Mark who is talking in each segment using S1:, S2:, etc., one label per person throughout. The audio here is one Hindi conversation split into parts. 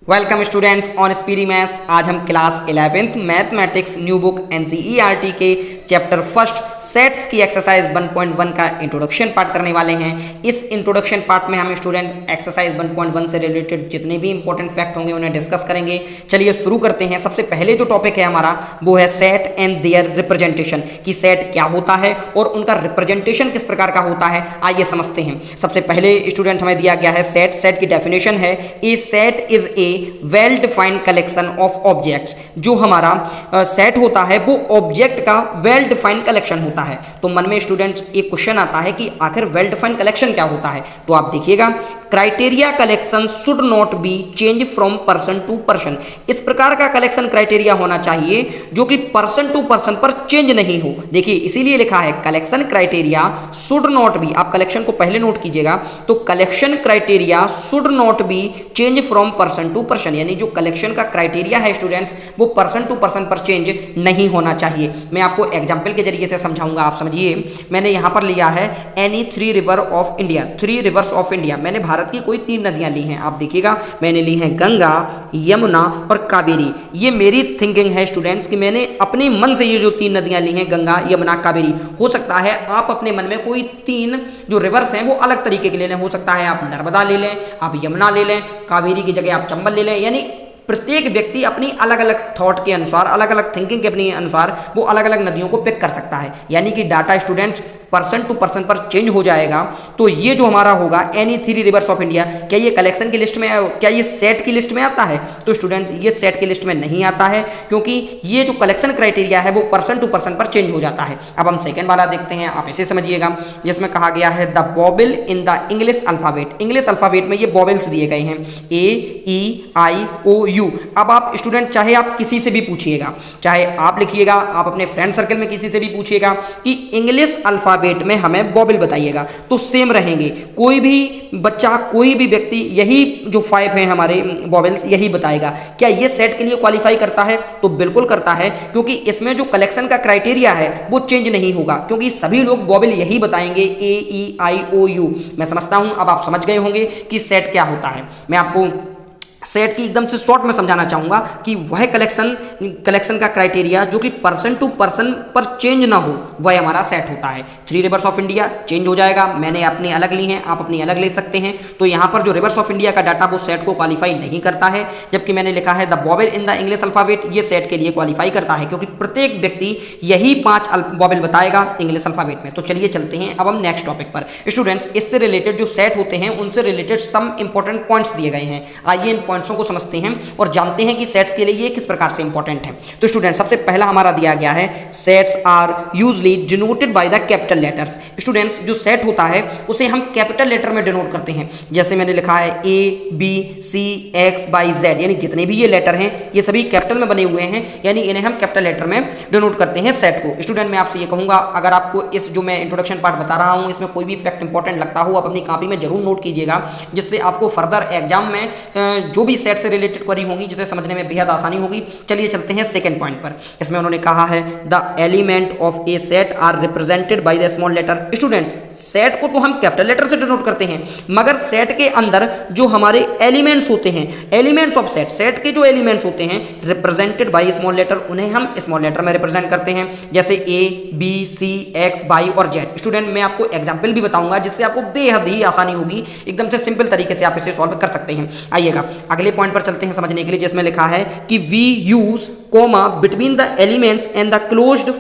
S1: Welcome students on speedy maths. आज हम class 11th mathematics new book NCERT के चैप्टर फर्स्ट सेट्स की एक्सरसाइज 1.1 का इंट्रोडक्शन पार्ट करने वाले हैं। इस इंट्रोडक्शन पार्ट में हम स्टूडेंट एक्सरसाइज 1.1 से रिलेटेड जितने भी इंपॉर्टेंट फैक्ट होंगे उन्हें डिस्कस करेंगे। चलिए शुरू करते हैं। सबसे पहले जो टॉपिक है हमारा वो है सेट एंड देयर रिप्रेजेंटेशन, कि सेट क्या होता है और उनका रिप्रेजेंटेशन किस प्रकार का होता है। आइए समझते हैं। सबसे पहले स्टूडेंट हमें दिया गया है सेट की डेफिनेशन है, a set is a well defined collection of objects. जो हमारा सेट होता है वो ऑब्जेक्ट का वेल डिफाइंड कलेक्शन होता है। तो मन में स्टूडेंट एक क्वेश्चन आता है कि आखिर वेल डिफाइंड कलेक्शन क्या होता है। तो आप देखिएगा, criteria collection should not be change from person to person. इस प्रकार का कलेक्शन क्राइटेरिया होना चाहिए जो कि पर्सन टू पर्सन पर चेंज नहीं हो। देखिए इसीलिए लिखा है collection criteria should not be. आप कलेक्शन को पहले नोट कीजिएगा, तो collection criteria should not be change from person to person, यानी जो कलेक्शन का क्राइटेरिया है स्टूडेंट्स वो पर्सन टू पर्सन पर चेंज नहीं होना चाहिए। मैं आपको एग्जांपल के जरिए से समझाऊंगा, आप समझिए। मैंने यहां पर लिया है any three river of India, three rivers of India. मैंने भारत की कोई तीन नदियां ली हैं। आप देखिएगा मैंने ली हैं गंगा, यमुना और कावेरी। ये मेरी थिंकिंग है स्टूडेंट्स कि मैंने अपने मन से ये जो तीन नदियां ली हैं गंगा, यमुना, कावेरी। हो सकता है आप अपने मन में कोई तीन जो रिवर्स हैं वो अलग तरीके के ले लें। हो सकता है आप नर्मदा ले लें, आप यमुना ले लें, कावेरी की जगह आप चंबल ले लें। यानी प्रत्येक व्यक्ति अपनी अलग अलग थॉट के अनुसार, अलग अलग थिंकिंग के अपने अनुसार वो अलग अलग नदियों को पिक कर सकता है। यानी कि data student person to person पर चेंज हो जाएगा। तो ये जो हमारा होगा any three rivers of India, क्या ये कलेक्शन की लिस्ट में, क्या ये सेट की लिस्ट में आता है? तो स्टूडेंट्स ये सेट की लिस्ट में नहीं आता है, क्योंकि ये जो कलेक्शन क्राइटेरिया है वो पर्सन टू पर्सन पर चेंज हो जाता है। अब हम सेकेंड वाला देखते हैं, आप इसे समझिएगा, जिसमें कहा गया है the बॉबल in the English alphabet. English alphabet में ये बॉबल्स दिए गए हैं ए, ई, आई, ओ, यू। अब आप स्टूडेंट चाहे आप किसी से भी पूछिएगा, चाहे आप लिखिएगा, आप अपने फ्रेंड सर्कल में किसी से भी पूछिएगा कि इंग्लिश अल्फाबेट में हमें बॉबल बताइएगा, तो सेम रहेंगे। कोई भी बच्चा, कोई भी व्यक्ति यही जो 5 हैं हमारे बॉबल्स यही बताएगा। क्या ये सेट के लिए क्वालिफाई करता है? तो बिल्कुल करता है, क्योंकि इसमें जो कलेक्शन का क्राइटेरिया है वो चेंज नहीं होगा, क्योंकि सभी लोग बॉबल यही बताएंगे ए, ई, आई, ओ, यू। मैं समझता हूं अब आप समझ गए होंगे कि सेट क्या होता है। मैं आपको सेट की एकदम से शॉर्ट में समझाना चाहूंगा कि वह कलेक्शन का क्राइटेरिया जो कि पर्सन टू पर्सन पर चेंज ना हो, वह हमारा सेट होता है। Three rivers of India change हो जाएगा, मैंने अपनी अलग ली हैं, आप अपनी अलग ले सकते हैं। तो यहां पर जो रिवर्स ऑफ इंडिया का डाटा वो सेट को क्वालिफाई नहीं करता है, जबकि मैंने लिखा है the बॉबल in the English alphabet, ये सेट के लिए क्वालिफाई करता है, क्योंकि प्रत्येक व्यक्ति यही 5 बॉबल बताएगा इंग्लिश अल्फाबेट में। तो चलिए चलते हैं अब हम नेक्स्ट टॉपिक पर। स्टूडेंट्स इससे रिलेटेड जो सेट होते हैं उनसे रिलेटेड सम इंपॉर्टेंट पॉइंट्स दिए गए हैं। आइए इन पॉइंट्सों को समझते हैं और जानते हैं कि सेट्स के लिए ये किस प्रकार से इंपॉर्टेंट है। तो स्टूडेंट सबसे पहला हमारा दिया गया है sets are usually denoted by the capital letters. Students जो सेट होता है उसे हम कैपिटल लेटर में डिनोट करते हैं। जैसे मैंने लिखा है ए, बी, सी, एक्स, वाई, जेड, यानी जितने भी ये लेटर हैं ये सभी कैपिटल में बने हुए हैं, यानी इन्हें हम कैपिटल लेटर में डिनोट करते हैं सेट को। स्टूडेंट मैं आपसे ये कहूंगा, अगर आपको इस जो मैं इंट्रोडक्शन पार्ट बता रहा हूं इसमें कोई भी फैक्ट इंपॉर्टेंट लगता हो आप अपनी कॉपी में जरूर नोट कीजिएगा, जिससे आपको फर्दर एग्जाम में जो भी सेट से रिलेटेड क्वेरी होंगी जिसे समझने में बेहद आसानी होगी। चलिए चलते हैं सेकंड पॉइंट पर। इसमें उन्होंने कहा है the element of a set are represented by the small letter. Students set को तो हम कैपिटल लेटर से डिनोट करते हैं, मगर सेट के अंदर जो हमारे एलिमेंट्स होते हैं, एलिमेंट्स ऑफ सेट, सेट के जो एलिमेंट्स होते हैं रिप्रेजेंटेड बाय स्मॉल लेटर, उन्हें हम स्मॉल लेटर में रिप्रेजेंट करते हैं। जैसे ए, बी, सी, एक्स, वाई और जेड। स्टूडेंट मैं आपको एग्जाम्पल भी बताऊंगा जिससे आपको बेहद ही आसानी होगी, एकदम से सिंपल तरीके से आप इसे सॉल्व कर सकते हैं। आइएगा अगले पॉइंट पर चलते हैं समझने के लिए, जिसमें लिखा है कि we use comma between the elements and the closed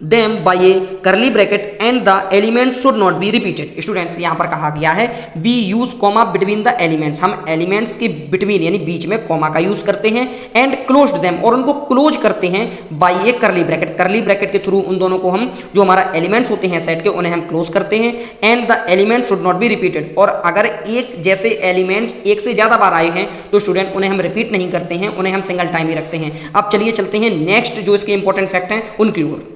S1: them by a curly bracket and the elements should not be repeated। Students यहां पर कहा गया है we use comma between the elements, हम एलिमेंट्स के बिटवीन यानी बीच में कॉमा का यूज करते हैं, एंड closed them और उनको क्लोज करते हैं by a curly bracket, curly bracket के थ्रू उन दोनों को हम जो हमारा एलिमेंट्स होते हैं सेट के उन्हें हम क्लोज करते हैं। And the element should not be repeated, और अगर एक जैसे एलिमेंट्स एक से ज्यादा बार आए हैं तो स्टूडेंट उन्हें हम रिपीट नहीं करते हैं, उन्हें हम सिंगल टाइम ही रखते हैं। अब चलिए चलते हैं नेक्स्ट जो इसके इंपॉर्टेंट फैक्ट हैं उनकी ओर।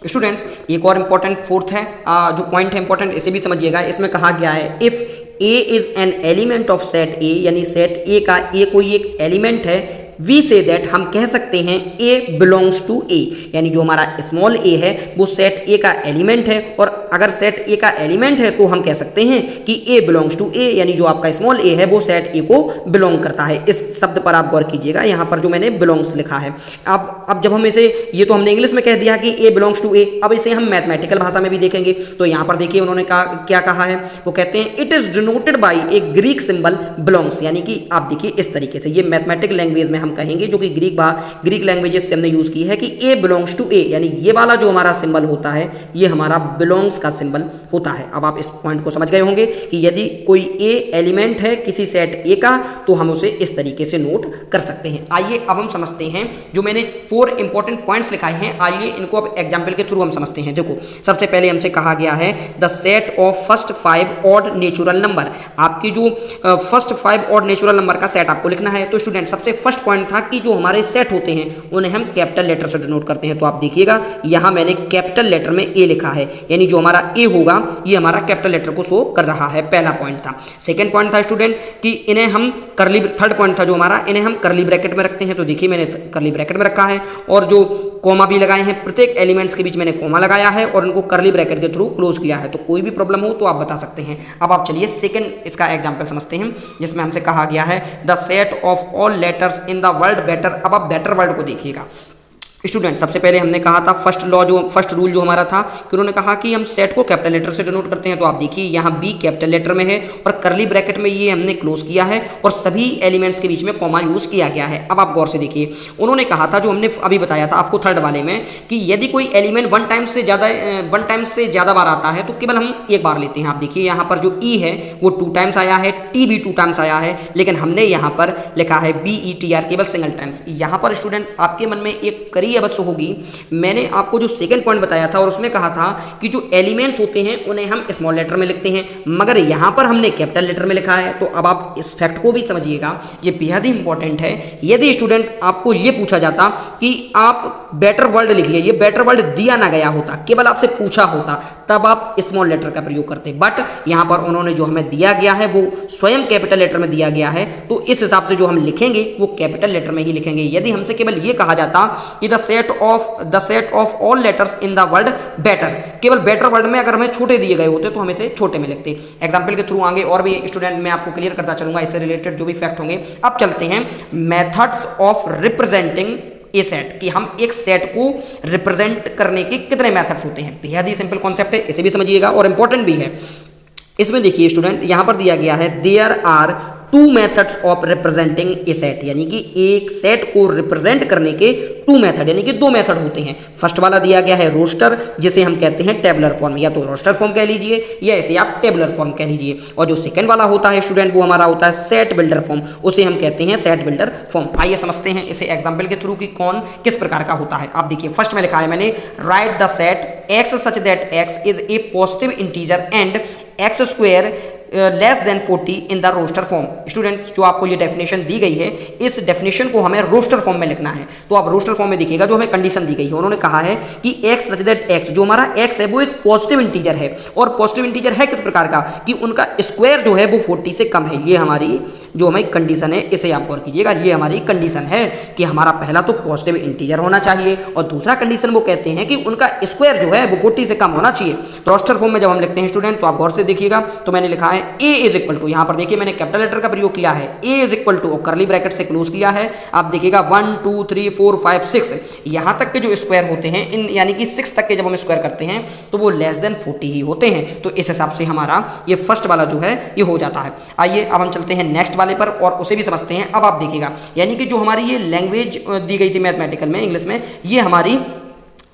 S1: स्टूडेंट्स एक और इंपॉर्टेंट फोर्थ है जो पॉइंट है इंपॉर्टेंट, इसे भी समझिएगा। इसमें कहा गया है if A is an element of set ए, यानी सेट ए का ए कोई एक एलिमेंट है, वी से दैट हम कह सकते हैं ए बिलोंग्स टू ए, यानी जो हमारा स्मॉल ए है वो सेट ए का एलिमेंट है, और अगर सेट ए का एलिमेंट है तो हम कह सकते हैं कि ए बिलोंग्स टू ए, यानी जो आपका स्मॉल ए है वो सेट ए को बिलोंग करता है। इस शब्द पर आप गौर कीजिएगा, यहाँ पर जो मैंने बिलोंग्स लिखा है। अब जब हम इसे, ये तो हमने इंग्लिश में कह दिया कि ए बिलोंग्स टू ए, अब इसे हम मैथमेटिकल भाषा में भी देखेंगे। तो यहाँ पर देखिए उन्होंने क्या कहा है, वो कहते हैं it is denoted by A Greek symbol belongs, यानी कि आप देखिए इस तरीके से, ये मैथमेटिकल लैंग्वेज में हम कहेंगे जो कि ग्रीक लैंग्वेजेस से हमने यूज की है कि ए बिलोंग्स टू ए, यानी ये वाला जो हमारा सिंबल होता है ये हमारा बिलोंग्स का सिंबल होता है। अब आप इस पॉइंट को समझ गए होंगे कि यदि कोई ए एलिमेंट है किसी सेट ए का तो हम उसे इस तरीके से नोट कर सकते हैं। आइए अब हम समझते हैं, जो मैंने 4 इंपॉर्टेंट पॉइंट्स लिखाए हैं, आइए इनको अब एग्जांपल के थ्रू हम समझते हैं। देखो सबसे पहले हमसे कहा गया है the set of first 5 odd natural number, आपकी जो फर्स्ट 5 ऑड नेचुरल नंबर का सेट आपको लिखना है। तो स्टूडेंट सबसे फर्स्ट पॉइंट था कि जो हमारे सेट होते हैं उन्हें हम कैपिटल लेटर से डिनोट करते हैं। तो आप देखिएगा यहां मैंने कैपिटल लेटर में ए लिखा है, यानी जो हमारा ए होगा ये हमारा कैपिटल लेटर को शो कर रहा है। पहला पॉइंट था। सेकंड पॉइंट था स्टूडेंट कि इन्हें हम करली, थर्ड पॉइंट था जो हमारा, इन्हें हम करली ब्रैकेट में रखते हैं। तो देखिए मैंने करली ब्रैकेट में रखा है, और जो कॉमा भी लगाए हैं, प्रत्येक एलिमेंट्स के बीच मैंने कॉमा लगाया है और उनको करली ब्रैकेट के थ्रू क्लोज किया है। तो कोई भी प्रॉब्लम हो तो आप बता सकते हैं। अब आप चलिए सेकंड इसका एग्जांपल समझते हैं, जिसमें हमसे कहा गया है the set of all letters in the word better. अब आप बेटर वर्ड को देखिएगा स्टूडेंट, सबसे पहले हमने कहा था फर्स्ट रूल जो हमारा था कि उन्होंने कहा कि हम सेट को कैपिटल लेटर से डिनोट करते हैं। तो आप देखिए यहाँ बी कैपिटल लेटर में है और करली ब्रैकेट में ये हमने क्लोज किया है और सभी एलिमेंट्स के बीच में कॉमा यूज किया गया है। अब आप गौर से देखिए, उन्होंने कहा था जो हमने अभी बताया था आपको थर्ड वाले में कि यदि कोई एलिमेंट वन टाइम से ज्यादा बार आता है तो केवल हम एक बार लेते हैं। आप देखिए यहाँ पर जो ई है वो 2 टाइम्स आया है, टी भी 2 टाइम्स आया है, लेकिन हमने यहाँ पर लिखा है BETR केवल सिंगल टाइम्स। यहाँ पर स्टूडेंट आपके मन में एक करी अवश्य होगी, मैंने आपको जो सेकंड पॉइंट बताया था और उसमें कहा था कि जो एलिमेंट्स होते हैं उन्हें हम स्मॉल लेटर में लिखते हैं, मगर यहां पर हमने कैपिटल लेटर में लिखा है। तो अब आप इस फैक्ट को भी समझिएगा, ये बेहद ही इंपॉर्टेंट है। यदि स्टूडेंट आपको ये पूछा जाता कि आप बेटर वर्ड लिख लिए, ये बेटर वर्ड दिया ना गया होता, केवल आपसे पूछा होता, तब आप स्मॉल लेटर का प्रयोग करते, बट यहां पर उन्होंने जो हमें दिया गया है वो स्वयं कैपिटल लेटर में दिया गया है। तो इस हिसाब से जो हम लिखेंगे वो कैपिटल लेटर में ही लिखेंगे। यदि हमसे केवल ये कहा जाता कि the set of all letters in the word better, केवल बेटर वर्ड में अगर हमें छोटे दिए गए होते तो हम इसे छोटे में लिखते। एग्जांपल के थ्रू आगे और भी स्टूडेंट मैं आपको क्लियर करता चलूंगा इससे रिलेटेड जो भी फैक्ट होंगे। अब चलते हैं methods of representing a set, कि हम एक सेट को रिप्रेजेंट करने के कितने मेथड्स होते हैं। बेहद ही सिंपल कॉन्सेप्ट है, इसे भी समझिएगा और इंपॉर्टेंट भी है। इसमें देखिए स्टूडेंट यहां पर दिया गया है there are 2 methods of representing a set, यानी कि एक सेट को रिप्रेजेंट करने के 2 मेथड, यानी कि 2 मेथड होते हैं। फर्स्ट वाला दिया गया है रोस्टर, जिसे हम कहते हैं टेबुलर फॉर्म, या तो रोस्टर फॉर्म कह लीजिए या ऐसे आप टेबुलर फॉर्म कह लीजिए। और जो सेकंड वाला होता है स्टूडेंट वो हमारा होता है सेट बिल्डर फॉर्म, उसे हम कहते हैं सेट बिल्डर फॉर्म। आइए समझते हैं इसे एग्जाम्पल के थ्रू कि कौन किस प्रकार का होता है। आप देखिए फर्स्ट में लिखा है मैंने write the set X such that X is a positive integer and X square less than 40 in the roster form. Students जो आपको ये डेफिनेशन दी गई है, इस डेफिनेशन को हमें रोस्टर फॉर्म में लिखना है। तो आप रोस्टर फॉर्म में देखिएगा जो हमें कंडीशन दी गई है, उन्होंने कहा है कि x सच दैट x, जो हमारा x है वो एक पॉजिटिव इंटीजर है, और पॉजिटिव इंटीजर है किस प्रकार का कि उनका स्क्वायर जो है वो 40 से कम है। ये हमारी जो हमारी कंडीशन है, इसे आप गौर कीजिएगा, ये हमारी कंडीशन है कि हमारा पहला तो पॉजिटिव इंटीजर होना चाहिए और दूसरा कंडीशन वो कहते हैं कि उनका स्क्वायर जो है वो 40 से कम होना चाहिए। रोस्टर फॉर्म में जब हम लिखते हैं स्टूडेंट तो आप गौर से देखिएगा, तो मैंने लिखा है a इज इक्वल टू, यहां पर देखिए मैंने कैपिटल लेटर का प्रयोग किया है, a इज इक्वल टू और करली ब्रैकेट से क्लोज किया है। आप देखिएगा 1 2 3 4 5 6 यहां तक के जो स्क्वायर होते हैं, इन यानी कि 6 तक के जब हम स्क्वायर करते हैं तो वो लेस देन 40 ही होते हैं। तो इस हिसाब से हमारा ये फर्स्ट वाला जो है ये हो जाता है। आइए अब हम चलते हैं नेक्स्ट वाले पर और उसे भी समझते हैं। अब आप देखिएगा यानी कि जो हमारी ये लैंग्वेज दी गई थी मैथमेटिकल में, इंग्लिश में, ये हमारी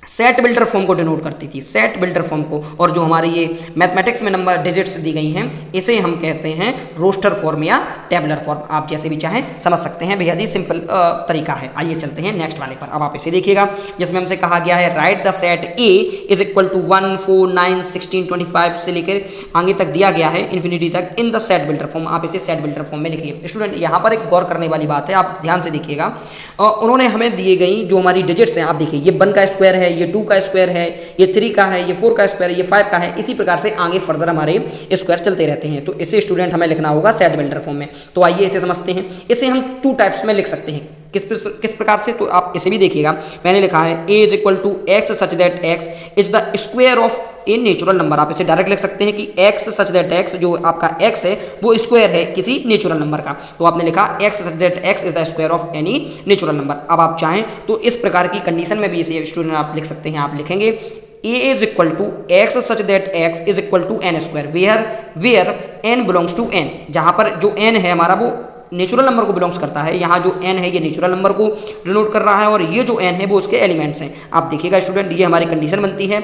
S1: सेट बिल्डर फॉर्म को डिनोट करती थी, सेट बिल्डर फॉर्म को, और जो हमारी ये मैथमेटिक्स में नंबर डिजिट्स दी गई हैं इसे हम कहते हैं रोस्टर फॉर्म या टेबुलर फॉर्म, आप जैसे भी चाहें समझ सकते हैं, बेहद ही सिंपल तरीका है। आइए चलते हैं नेक्स्ट वाले पर। अब आप इसे देखिएगा जिसमें हमसे कहा गया है write the set A is equal to 1 4 9 16 25 से लेकर आगे तक दिया गया है इन्फिनिटी तक in the set builder form. आप इसे सेट बिल्डर फॉर्म में लिखिए। स्टूडेंट यहाँ पर एक गौर करने वाली बात है, आप ध्यान से देखिएगा, उन्होंने हमें दिए गई जो हमारी डिजिट्स हैं, आप देखिए ये 1 का स्क्वायर है, ये 2 का स्क्वायर है, ये 3 का है, ये 4 का स्क्वायर है, ये 5 का है, इसी प्रकार से आगे फर्दर हमारे स्क्वायर चलते रहते हैं। तो इसे स्टूडेंट हमें लिखना होगा सेट बिल्डर फॉर्म में। तो आइए इसे समझते हैं। इसे हम 2 टाइप्स में लिख सकते हैं। किस प्रकार से, तो आप इसे भी देखिएगा। मैंने लिखा है a is equal to X such that x is the square of a natural number. आप इसे डायरेक्ट लिख सकते हैं कि x सच दैट x, जो आपका x है वो स्क्वायर है किसी नेचुरल नंबर का। तो आपने लिखा x such that x is the square of any natural number. अब आप चाहें तो इस प्रकार की कंडीशन में भी इसे स्टूडेंट आप लिख सकते हैं। आप लिखेंगे a is equal to x such that x is equal to n square where n belongs to n, जहां पर जो n है हमारा वो नेचुरल नंबर को बिलोंग्स करता है। यहाँ जो n है ये नेचुरल नंबर को डिनोट कर रहा है और ये जो n है वो उसके एलिमेंट्स हैं। आप देखिएगा स्टूडेंट, ये हमारी कंडीशन बनती है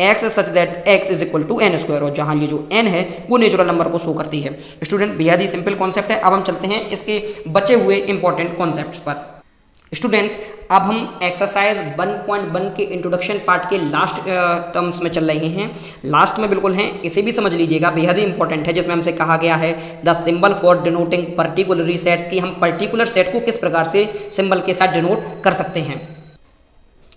S1: x such that x is equal to n square, और जहाँ ये जो n है वो नेचुरल नंबर को शो करती है। स्टूडेंट बेहद ही सिंपल कॉन्सेप्ट है। अब हम चलते हैं इसके बचे हुए इंपॉर्टेंट कॉन्सेप्ट्स पर। स्टूडेंट्स अब हम एक्सरसाइज 1.1 के इंट्रोडक्शन पार्ट के लास्ट टर्म्स में चल रहे हैं, लास्ट में बिल्कुल हैं, इसे भी समझ लीजिएगा, बेहद ही इंपॉर्टेंट है। जिसमें हमसे कहा गया है the symbol for denoting particular sets, कि हम पर्टिकुलर सेट को किस प्रकार से सिंबल के साथ डिनोट कर सकते हैं।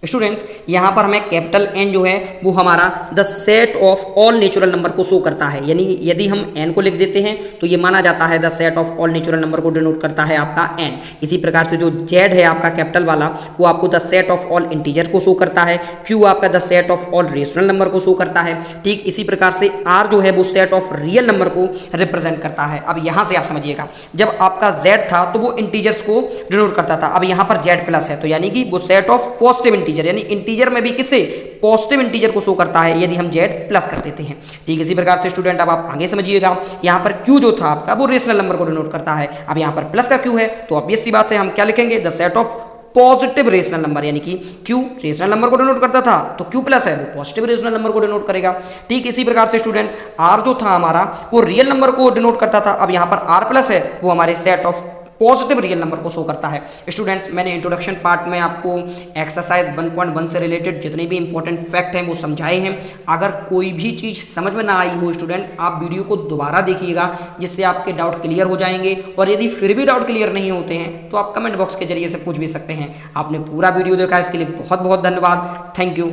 S1: स्टूडेंट्स यहाँ पर हमें कैपिटल N जो है वो हमारा the set of all natural number को शो करता है, यानी यदि हम N को लिख देते हैं तो ये माना जाता है the set of all natural number को डिनोट करता है आपका N। इसी प्रकार से जो Z है आपका कैपिटल वाला वो आपको the set of all integer को शो करता है, Q आपका the set of all rational number को शो करता है। ठीक इसी प्रकार से R जो है वो सेट ऑफ रियल नंबर को रिप्रेजेंट करता है। अब यहाँ से आप समझिएगा, जब आपका Z था तो वो इंटीजर्स को डिनोट करता था, अब यहाँ पर Z प्लस है तो यानी कि वो सेट ऑफ पॉजिटिव इंटीजर, यानी इंटीजर में भी किससे पॉजिटिव इंटीजर को शो करता है यदि हम Z प्लस कर देते हैं। ठीक इसी प्रकार से स्टूडेंट अब आप आगे समझिएगा, यहाँ पर Q जो था आपका वो रेशनल नंबर को डिनोट करता है। अब यहाँ पर प्लस का Q है तो ऑब्वियस सी बात है हम क्या लिखेंगे, the set of positive rational number, यानी कि Q रेशनल नंबर को डिनोट करता था तो Q प्लस है वो पॉजिटिव रेशनल नंबर को डिनोट करेगा। ठीक इसी प्रकार से स्टूडेंट R जो था हमारा वो रियल नंबर को डिनोट करता था, अब यहाँ पर R प्लस है वो हमारे set of positive real number को शो करता है। स्टूडेंट्स मैंने इंट्रोडक्शन पार्ट में आपको एक्सरसाइज 1.1 से रिलेटेड जितने भी इंपॉर्टेंट फैक्ट हैं वो समझाए हैं। अगर कोई भी चीज़ समझ में ना आई हो स्टूडेंट, आप वीडियो को दोबारा देखिएगा जिससे आपके डाउट क्लियर हो जाएंगे, और यदि फिर भी डाउट क्लियर नहीं होते हैं तो आप कमेंट बॉक्स के जरिए से पूछ भी सकते हैं। आपने पूरा वीडियो देखा, इसके लिए बहुत बहुत धन्यवाद। Thank you.